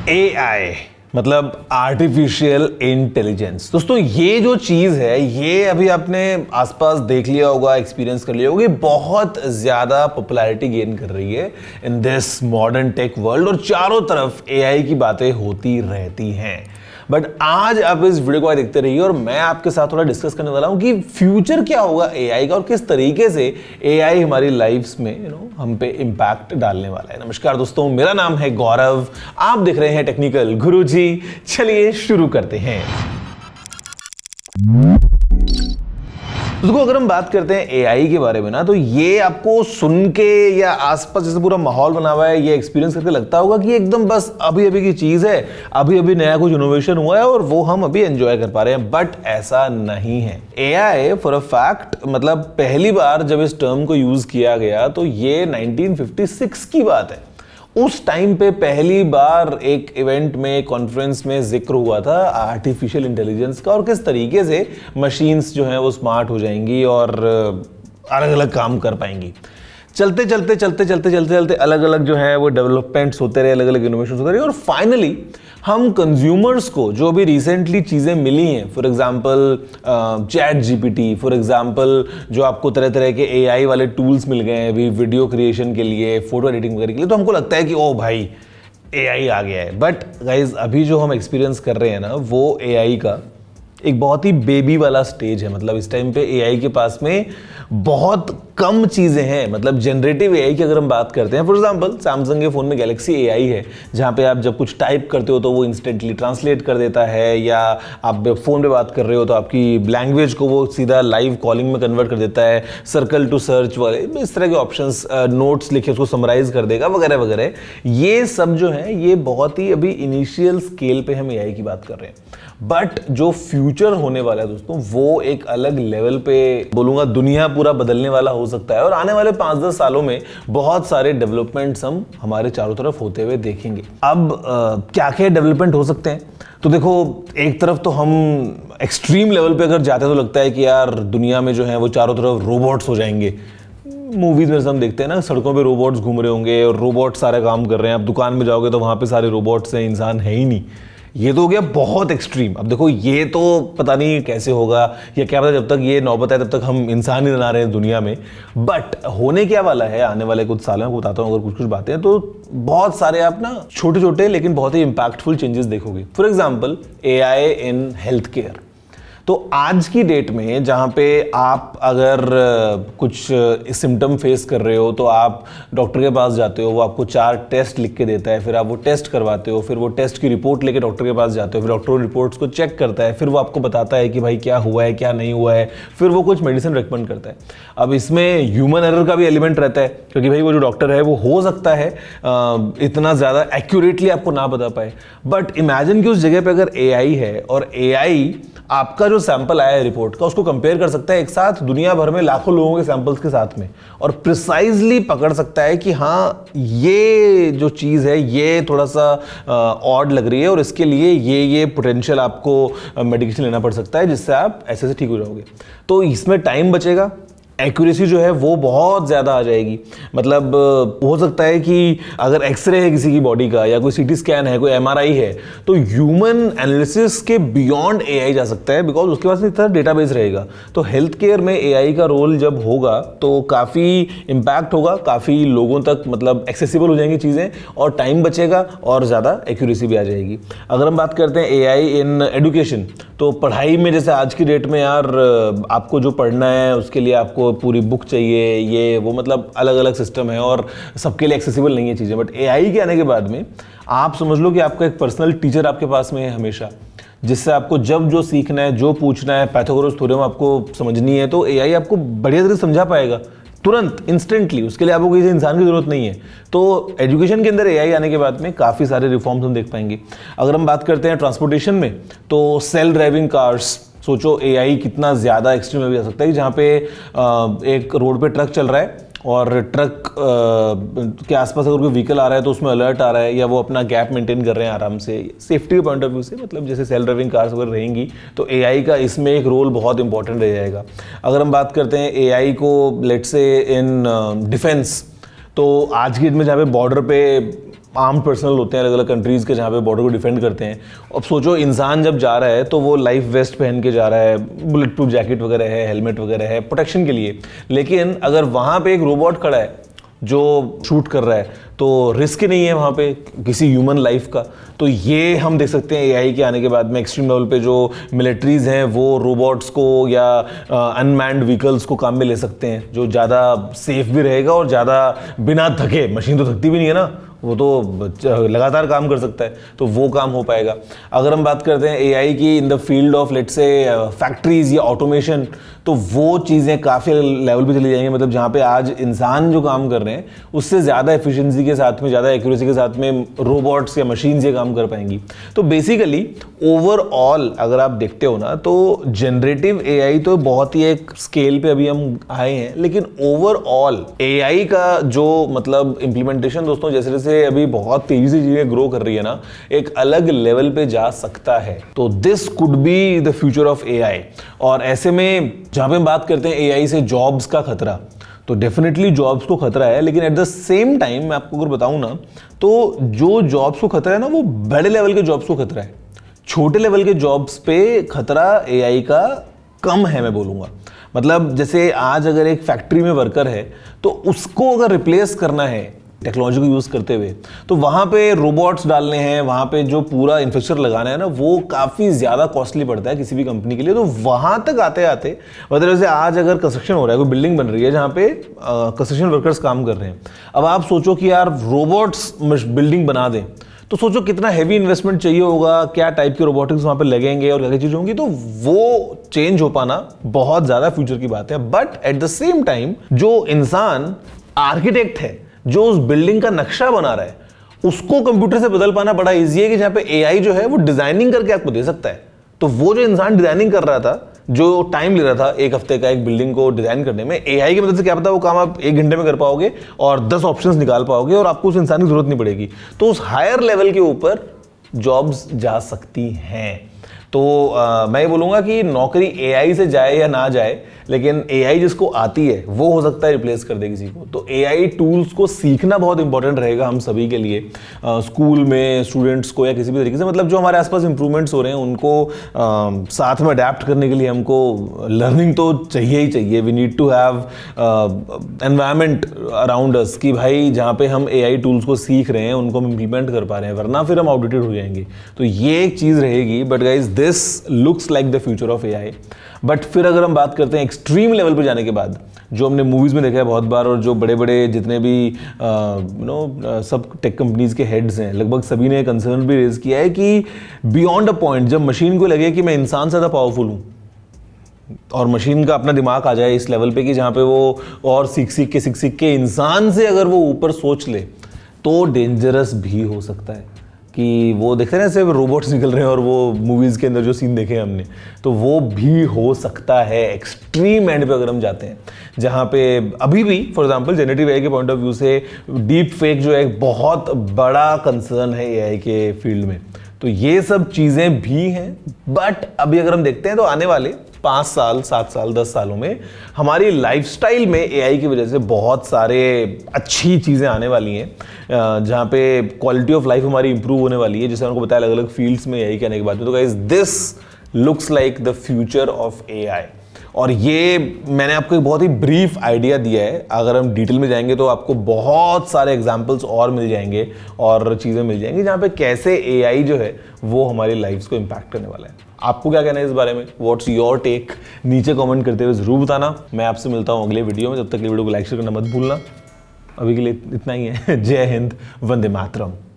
AI मतलब artificial intelligence. दोस्तों ये जो चीज है ये अभी आपने आसपास देख लिया होगा, एक्सपीरियंस कर लिया होगा, बहुत ज्यादा पॉपुलैरिटी गेन कर रही है in this modern tech world और चारों तरफ AI की बातें होती रहती हैं। बट आज आप इस वीडियो को देखते रहिए और मैं आपके साथ थोड़ा डिस्कस करने वाला हूं कि फ्यूचर क्या होगा AI का और किस तरीके से AI हमारी लाइफ्स में हम पे इम्पैक्ट डालने वाला है। नमस्कार दोस्तों, मेरा नाम है गौरव, आप देख रहे हैं टेक्निकल गुरुजी। चलिए शुरू करते हैं। दोस्तों अगर हम बात करते हैं AI के बारे में ना, तो ये आपको सुन के या आसपास जैसे पूरा माहौल बना हुआ है, ये एक्सपीरियंस करके लगता होगा कि एकदम बस अभी अभी की चीज है, अभी अभी नया कुछ इनोवेशन हुआ है और वो हम अभी एंजॉय कर पा रहे हैं। बट ऐसा नहीं है। AI फॉर अ फैक्ट मतलब पहली बार जब इस टर्म को यूज किया गया तो ये 1956 की बात है। उस टाइम पे पहली बार एक इवेंट में, कॉन्फ्रेंस में जिक्र हुआ था आर्टिफिशियल इंटेलिजेंस का और किस तरीके से मशीन्स जो हैं वो स्मार्ट हो जाएंगी और अलग अलग काम कर पाएंगी। चलते चलते अलग अलग जो है वो डेवलपमेंट्स होते रहे, अलग अलग इनोवेशन होते रहे और फाइनली हम कंज्यूमर्स को जो भी रिसेंटली चीज़ें मिली हैं, for example chat GPT, for example जो आपको तरह तरह के AI वाले टूल्स मिल गए हैं अभी वीडियो क्रिएशन के लिए, फोटो एडिटिंग वगैरह के लिए, तो हमको लगता है कि ओ भाई AI आ गया है। बट गाइज अभी जो हम एक्सपीरियंस कर रहे हैं ना, वो AI का एक बहुत ही बेबी वाला स्टेज है। मतलब इस टाइम पे AI के पास में बहुत कम चीज़ें हैं। मतलब जनरेटिव AI की अगर हम बात करते हैं, फॉर एग्जांपल सैमसंग के फ़ोन में गैलेक्सी AI है, जहाँ पे आप जब कुछ टाइप करते हो तो वो इंस्टेंटली ट्रांसलेट कर देता है, या आप फ़ोन पे बात कर रहे हो तो आपकी लैंग्वेज को वो सीधा लाइव कॉलिंग में कन्वर्ट कर देता है, सर्कल टू सर्च वाले इस तरह के ऑप्शंस, नोट्स लिखे उसको समराइज कर देगा वगैरह वगैरह। ये सब जो है ये बहुत ही अभी इनिशियल स्केल पे हम AI की बात कर रहे हैं। बट जो फ्यूचर होने वाला है दोस्तों, वो एक अलग लेवल पे बोलूंगा, दुनिया पूरा बदलने वाला हो सकता है और आने वाले 5-10 सालों में बहुत सारे डेवलपमेंट्स हम हमारे चारों तरफ होते हुए देखेंगे। अब क्या क्या डेवलपमेंट हो सकते हैं, तो देखो एक तरफ तो हम एक्सट्रीम लेवल पे अगर जाते हैं तो लगता है कि यार दुनिया में जो है वो चारों तरफ रोबोट्स हो जाएंगे। मूवीज में हम देखते हैं ना, सड़कों पे रोबोट्स घूम रहे होंगे और रोबोट सारे काम कर रहे हैं। आप दुकान में जाओगे तो वहां पे सारे रोबोट्स हैं, इंसान है ही नहीं। ये तो हो गया बहुत एक्सट्रीम। अब देखो ये तो पता नहीं कैसे होगा या क्या पता, जब तक ये नौबत है तब तक हम इंसान ही ना रहे हैं दुनिया में। बट होने क्या वाला है आने वाले कुछ सालों में, बताता हूँ अगर कुछ कुछ बातें, तो बहुत सारे आप ना छोटे छोटे लेकिन बहुत ही इंपैक्टफुल चेंजेस देखोगे। For example AI in health care. तो आज की डेट में जहाँ पे आप अगर कुछ सिम्टम फेस कर रहे हो तो आप डॉक्टर के पास जाते हो, वो आपको 4 टेस्ट लिख के देता है, फिर आप वो टेस्ट करवाते हो, फिर वो टेस्ट की रिपोर्ट लेके डॉक्टर के पास जाते हो, फिर डॉक्टर रिपोर्ट्स को चेक करता है, फिर वो आपको बताता है कि भाई क्या हुआ है क्या नहीं हुआ है, फिर वो कुछ मेडिसिन रिकमेंड करता है। अब इसमें ह्यूमन एरर का भी एलिमेंट रहता है, क्योंकि भाई वो जो डॉक्टर है वो हो सकता है इतना ज़्यादा एक्यूरेटली आपको ना बता पाए। बट इमेजिन कि उस जगह पे अगर AI है और AI आपका जो सैंपल आया है रिपोर्ट का उसको कंपेयर कर सकता है एक साथ दुनिया भर में लाखों लोगों के सैंपल्स के साथ में, और प्रिसाइजली पकड़ सकता है कि हाँ ये जो चीज़ है ये थोड़ा सा ऑड लग रही है और इसके लिए ये पोटेंशियल आपको मेडिकेशन लेना पड़ सकता है, जिससे आप ऐसे से ठीक हो जाओगे। तो इसमें टाइम बचेगा, एक्यूरेसी जो है वो बहुत ज़्यादा आ जाएगी। मतलब हो सकता है कि अगर एक्सरे है किसी की बॉडी का या कोई CT स्कैन है, कोई MRI है, तो ह्यूमन एनालिसिस के बियॉन्ड AI जा सकता है, बिकॉज उसके पास इतना डेटाबेस रहेगा। तो हेल्थ केयर में AI का रोल जब होगा तो काफ़ी इम्पैक्ट होगा, काफ़ी लोगों तक मतलब एक्सेसिबल हो जाएंगी चीज़ें और टाइम बचेगा और ज़्यादा एक्यूरेसी भी आ जाएगी। अगर हम बात करते हैं AI इन एजुकेशन, तो पढ़ाई में जैसे आज की डेट में यार आपको जो पढ़ना है उसके लिए आपको पूरी बुक चाहिए, ये वो मतलब अलग अलग सिस्टम है और सबके लिए एक्सेसिबल नहीं है चीज़ें। बट AI के आने के बाद में आप समझ लो कि आपका एक पर्सनल टीचर आपके पास में है हमेशा, जिससे आपको जब जो सीखना है, जो पूछना है, पाइथागोरस थ्योरम आपको समझनी है, तो AI आपको बढ़िया तरह समझा पाएगा तुरंत, इंस्टेंटली। उसके लिए आपको किसी इंसान की जरूरत नहीं है। तो एजुकेशन के अंदर AI आने के बाद में काफ़ी सारे रिफॉर्म्स हम देख पाएंगे। अगर हम बात करते हैं ट्रांसपोर्टेशन में, तो सेल्फ ड्राइविंग कार्स, सोचो AI कितना ज़्यादा एक्सट्रीम में भी जा सकता है कि जहाँ पे एक रोड पे ट्रक चल रहा है और ट्रक के आसपास अगर कोई व्हीकल आ रहा है तो उसमें अलर्ट आ रहा है, या वो अपना गैप मेंटेन कर रहे हैं आराम से, सेफ्टी के पॉइंट ऑफ व्यू से। मतलब जैसे सेल्फ ड्राइविंग कार्स अगर रहेंगी तो AI का इसमें एक रोल बहुत इंपॉर्टेंट रह जाएगा। अगर हम बात करते हैं AI को लेट्स से इन डिफेंस, तो आज की डेट में जहाँ पे बॉर्डर पे आर्म्ड पर्सनल होते हैं अलग अलग कंट्रीज़ के, जहाँ पे बॉर्डर को डिफेंड करते हैं। अब सोचो इंसान जब जा रहा है तो वो लाइफ वेस्ट पहन के जा रहा है, बुलेट प्रूफ जैकेट वगैरह है, हेलमेट वगैरह है प्रोटेक्शन के लिए। लेकिन अगर वहाँ पे एक रोबोट खड़ा है जो शूट कर रहा है, तो रिस्क ही नहीं है वहाँ पे किसी ह्यूमन लाइफ का। तो ये हम देख सकते हैं एआई के आने के बाद में एक्सट्रीम लेवल पे जो मिलिट्रीज हैं वो रोबोट्स को या अनमैन्ड व्हीकल्स को काम में ले सकते हैं, जो ज़्यादा सेफ भी रहेगा और ज़्यादा बिना थके, मशीन तो थकती भी नहीं है ना, वो तो लगातार काम कर सकता है, तो वो काम हो पाएगा। अगर हम बात करते हैं एआई की in the field of let's say factories या ऑटोमेशन, तो वो चीज़ें काफ़ी लेवल पे चली जाएंगी। मतलब जहाँ पे आज इंसान जो काम कर रहे हैं उससे ज़्यादा एफिशिएंसी के साथ में, ज़्यादा एक्यूरेसी के साथ में रोबोट्स या मशीन्स ये काम कर पाएंगी। तो बेसिकली ओवरऑल अगर आप देखते हो ना, तो जनरेटिव एआई तो बहुत ही एक स्केल पे अभी हम आए हैं, लेकिन ओवरऑल एआई का जो मतलब इम्प्लीमेंटेशन दोस्तों जैसे जैसे अभी बहुत तेजी से चीजें ग्रो कर रही है ना, एक अलग लेवल पे जा सकता है। तो this could be the future of AI. और ऐसे में जहां पे हम बात करते हैं एआई से जॉब्स का खतरा, तो डेफिनेटली जॉब्स को खतरा है, लेकिन एट द सेम टाइम मैं आपको अगर बताऊं ना, तो जो जॉब्स को खतरा है ना वो बड़े लेवल के जॉब्स को खतरा है। छोटे लेवल के जॉब्स पे खतरा एआई का कम है मैं बोलूंगा। मतलब जैसे आज अगर एक फैक्ट्री में वर्कर है तो उसको अगर रिप्लेस करना है टेक्नोलॉजी को यूज करते हुए, तो वहां पे रोबोट्स डालने हैं, वहां पे जो पूरा इंफ्रास्ट्रक्चर लगाना है ना, वो काफी ज्यादा कॉस्टली पड़ता है किसी भी कंपनी के लिए। तो वहां तक आते आते मतलब जैसे आज अगर कंस्ट्रक्शन हो रहा है, कोई बिल्डिंग बन रही है जहां पे कंस्ट्रक्शन वर्कर्स काम कर रहे हैं, अब आप सोचो कि यार रोबोट्स बिल्डिंग बना दें, तो सोचो कितना हैवी इन्वेस्टमेंट चाहिए होगा, क्या टाइप के रोबोटिक्स वहां पे लगेंगे और क्या क्या चीजें होंगी। तो वो चेंज हो पाना बहुत ज्यादा फ्यूचर की बात है। But at the same time जो इंसान आर्किटेक्ट है, जो उस बिल्डिंग का नक्शा बना रहा है, उसको कंप्यूटर से बदल पाना बड़ा इजी है कि जहां पे एआई जो है वो डिजाइनिंग करके आपको दे सकता है। तो वो जो इंसान डिजाइनिंग कर रहा था, जो टाइम ले रहा था एक हफ्ते का एक बिल्डिंग को डिजाइन करने में, एआई की मदद से क्या पता वो काम आप 1 घंटे में कर पाओगे और 10 ऑप्शंस निकाल पाओगे और आपको उस इंसान की जरूरत नहीं पड़ेगी। तो उस हायर लेवल के ऊपर जॉब्स जा सकती हैं। तो मैं ये बोलूंगा कि नौकरी एआई से जाए या ना जाए, लेकिन एआई जिसको आती है वो हो सकता है रिप्लेस कर दे किसी को। तो एआई टूल्स को सीखना बहुत इंपॉर्टेंट रहेगा हम सभी के लिए, स्कूल में स्टूडेंट्स को या किसी भी तरीके से, मतलब जो हमारे आसपास इंप्रूवमेंट्स हो रहे हैं उनको साथ में अडेप्ट करने के लिए हमको लर्निंग तो चाहिए ही चाहिए। We need to have environment around us कि भाई जहाँ पे हम एआई टूल्स को सीख रहे हैं उनको हम इम्प्लीमेंट कर पा रहे हैं, वरना फिर हम आउटडेटेड हो जाएंगे। तो ये एक चीज़ रहेगी। But guys this looks like the future of AI. But फिर अगर हम बात करते हैं एक्सट्रीम लेवल पे जाने के बाद, जो हमने मूवीज में देखा है बहुत बार, और जो बड़े बड़े जितने भी सब टेक कंपनीज के हेड्स हैं लगभग सभी ने कंसर्न भी रेज किया है कि बियॉन्ड अ पॉइंट जब मशीन को लगे कि मैं इंसान से ज़्यादा पावरफुल हूँ और मशीन का अपना दिमाग आ जाए इस लेवल पे कि जहाँ पे वो और सीख सीख के इंसान से अगर वो ऊपर सोच ले, तो डेंजरस भी हो सकता है। कि वो देखते हैं ना सिर्फ रोबोट्स निकल रहे हैं, और वो मूवीज़ के अंदर जो सीन देखे हमने, तो वो भी हो सकता है एक्सट्रीम एंड पे अगर हम जाते हैं, जहाँ पे अभी भी फॉर एग्जांपल जनरेटिव एआई के पॉइंट ऑफ व्यू से डीप फेक जो है एक बहुत बड़ा कंसर्न है एआई के फील्ड में। तो ये सब चीज़ें भी हैं। बट अभी अगर हम देखते हैं तो आने वाले 5 साल 7 साल 10 सालों में हमारी लाइफस्टाइल में एआई की वजह से बहुत सारे अच्छी चीज़ें आने वाली हैं, जहाँ पे क्वालिटी ऑफ लाइफ हमारी इंप्रूव होने वाली है, जैसे उनको बताया अलग अलग फील्ड्स में एआई के आने के बाद में। तो guys this looks like the future of AI. और ये मैंने आपको एक बहुत ही ब्रीफ आइडिया दिया है, अगर हम डिटेल में जाएंगे तो आपको बहुत सारे एग्जांपल्स और मिल जाएंगे और चीज़ें मिल जाएंगी जहाँ पे कैसे एआई जो है वो हमारी लाइफ्स को इम्पैक्ट करने वाला है। आपको क्या कहना है इस बारे में? What's your take? नीचे कमेंट करते हुए जरूर बताना। मैं आपसे मिलता हूँ अगले वीडियो में, जब तक ये वीडियो को लाइक शेयर करना मत भूलना। अभी के लिए इतना ही है। जय हिंद, वंदे मातरम।